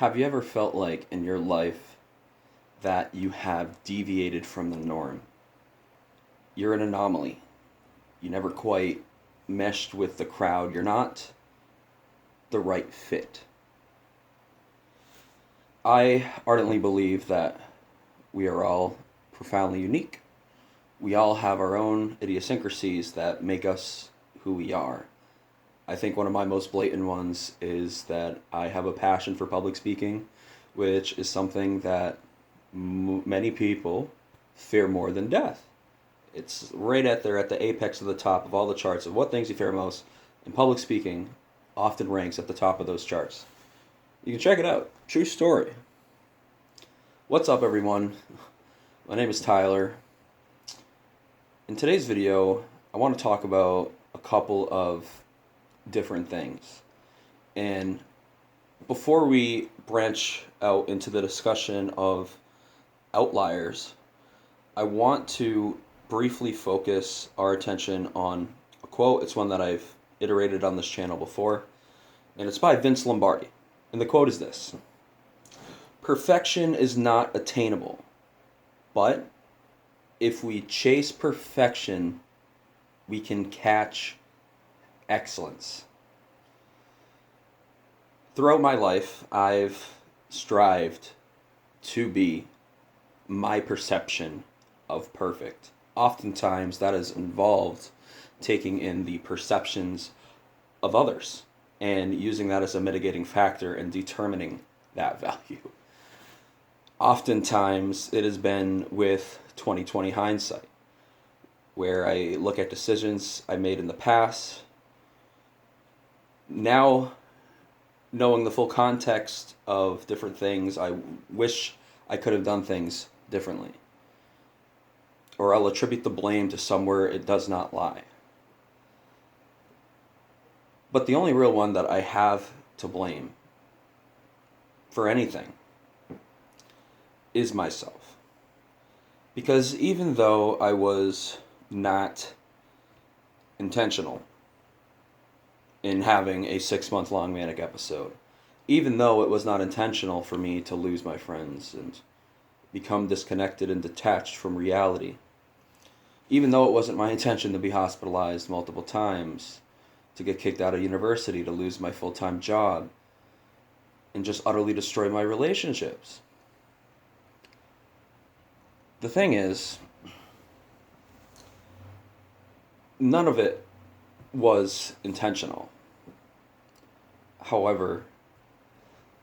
Have you ever felt like in your life that you have deviated from the norm? You're an anomaly. You never quite meshed with the crowd. You're not the right fit. I ardently believe that we are all profoundly unique. We all have our own idiosyncrasies that make us who we are. I think one of my most blatant ones is that I have a passion for public speaking, which is something that many people fear more than death. It's right at there at the apex of the top of all the charts of what things you fear most, and public speaking often ranks at the top of those charts. You can check it out. True story. What's up, everyone? My name is Tyler. In today's video, I want to talk about a couple of different things. And before we branch out into the discussion of outliers, I want to briefly focus our attention on a quote. It's one that I've iterated on this channel before, and it's by Vince Lombardi. And the quote is this: "Perfection is not attainable, but if we chase perfection, we can catch excellence." Throughout my life, I've strived to be my perception of perfect. Oftentimes, that has involved taking in the perceptions of others and using that as a mitigating factor and determining that value. Oftentimes, it has been with 2020 hindsight, where I look at decisions I made in the past. Now, knowing the full context of different things, I wish I could have done things differently. Or I'll attribute the blame to somewhere it does not lie. But the only real one that I have to blame for anything is myself. Because even though I was not intentional in having a 6-month long manic episode, even though it was not intentional for me to lose my friends and become disconnected and detached from reality, even though it wasn't my intention to be hospitalized multiple times, to get kicked out of university, to lose my full-time job, and just utterly destroy my relationships. The thing is, none of it was intentional. However,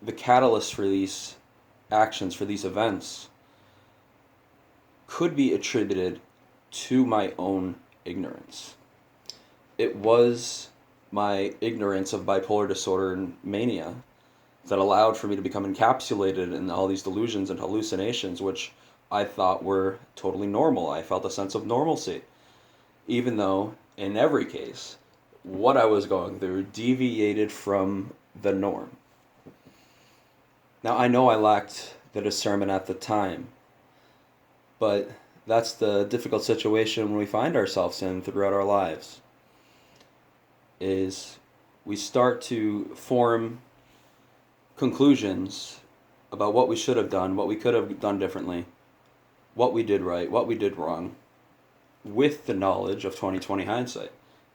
the catalyst for these actions, for these events, could be attributed to my own ignorance. It was my ignorance of bipolar disorder and mania that allowed for me to become encapsulated in all these delusions and hallucinations, which I thought were totally normal. I felt a sense of normalcy, even though in every case, what I was going through deviated from the norm. Now, I know I lacked the discernment at the time, but that's the difficult situation we find ourselves in throughout our lives, is we start to form conclusions about what we should have done, what we could have done differently, what we did right, what we did wrong, with the knowledge of 2020 hindsight.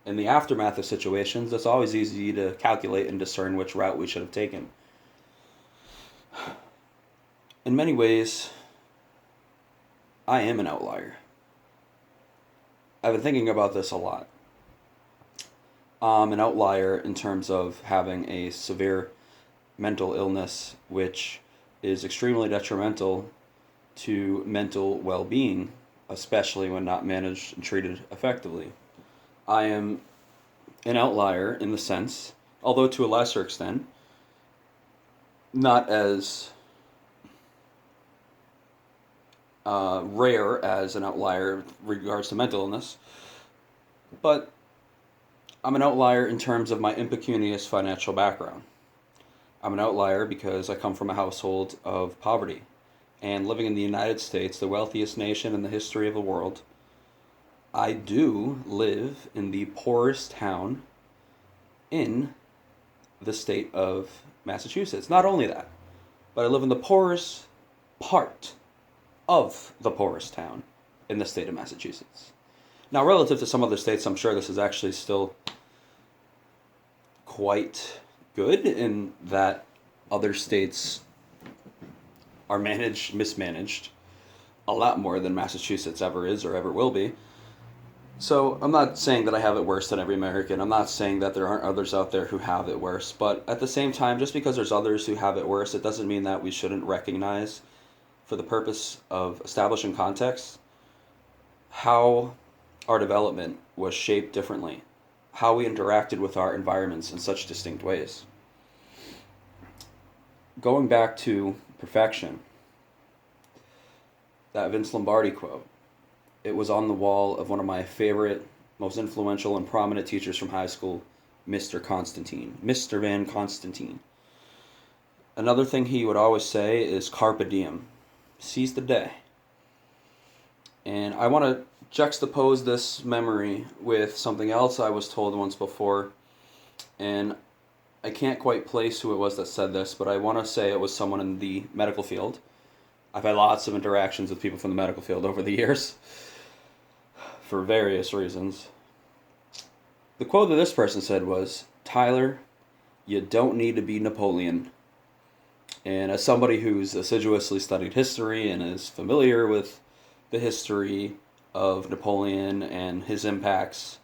In the aftermath of situations, it's always easy to calculate and discern which route we should have taken. In many ways, I am an outlier. I've been thinking about this a lot. I'm an outlier in terms of having a severe mental illness, which is extremely detrimental to mental well-being, especially when not managed and treated effectively. I am an outlier in the sense, although to a lesser extent, not as rare as an outlier with regards to mental illness, but I'm an outlier in terms of my impecunious financial background. I'm an outlier because I come from a household of poverty, and living in the United States, the wealthiest nation in the history of the world, I do live in the poorest town in the state of Massachusetts. Not only that, but I live in the poorest part of the poorest town in the state of Massachusetts. Now, relative to some other states, I'm sure this is actually still quite good in that other states are mismanaged a lot more than Massachusetts ever is or ever will be. So I'm not saying that I have it worse than every American. I'm not saying that there aren't others out there who have it worse. But at the same time, just because there's others who have it worse, it doesn't mean that we shouldn't recognize, for the purpose of establishing context, how our development was shaped differently, how we interacted with our environments in such distinct ways. Going back to perfection, that Vince Lombardi quote, it was on the wall of one of my favorite, most influential and prominent teachers from high school, Mr. Van Constantine. Another thing he would always say is carpe diem, seize the day. And I want to juxtapose this memory with something else I was told once before, and I can't quite place who it was that said this, but I want to say it was someone in the medical field. I've had lots of interactions with people from the medical field over the years for various reasons. The quote that this person said was, "Tyler, you don't need to be Napoleon." And as somebody who's assiduously studied history and is familiar with the history of Napoleon and his impacts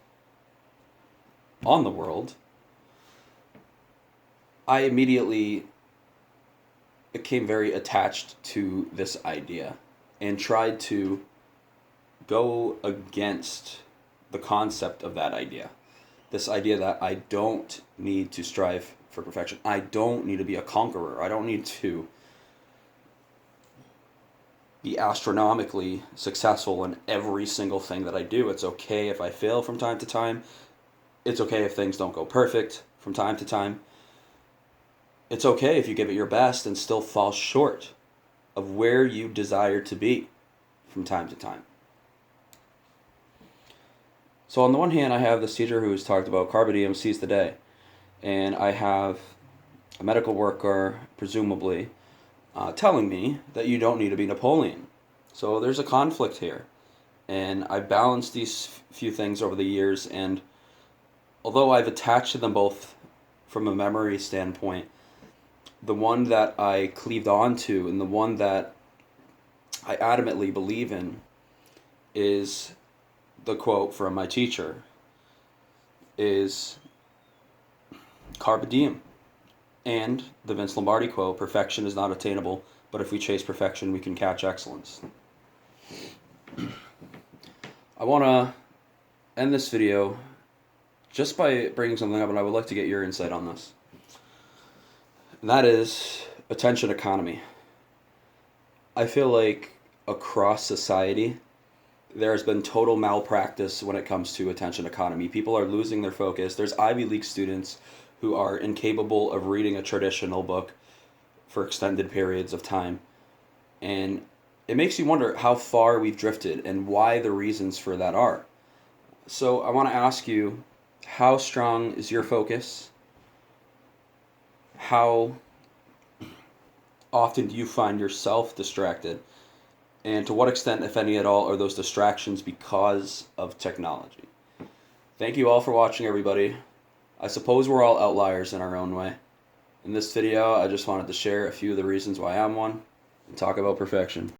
on the world, I immediately became very attached to this idea and tried to go against the concept of that idea. This idea that I don't need to strive for perfection. I don't need to be a conqueror. I don't need to be astronomically successful in every single thing that I do. It's okay if I fail from time to time. It's okay if things don't go perfect from time to time. It's okay if you give it your best and still fall short of where you desire to be from time to time. So on the one hand, I have this teacher who's talked about carpe diem, seize the day. And I have a medical worker, presumably, telling me that you don't need to be Napoleon. So there's a conflict here. And I've balanced these few things over the years, and although I've attached to them both from a memory standpoint, the one that I cleaved onto and the one that I adamantly believe in is the quote from my teacher, is carpe diem. And the Vince Lombardi quote, perfection is not attainable, but if we chase perfection, we can catch excellence. I want to end this video just by bringing something up, and I would like to get your insight on this. And that is attention economy. I feel like across society, there has been total malpractice when it comes to attention economy. People are losing their focus. There's Ivy League students who are incapable of reading a traditional book for extended periods of time. And it makes you wonder how far we've drifted and why the reasons for that are. So I want to ask you, how strong is your focus? How often do you find yourself distracted? And to what extent, if any at all, are those distractions because of technology? Thank you all for watching, everybody. I suppose we're all outliers in our own way. In this video, I just wanted to share a few of the reasons why I'm one and talk about perfection.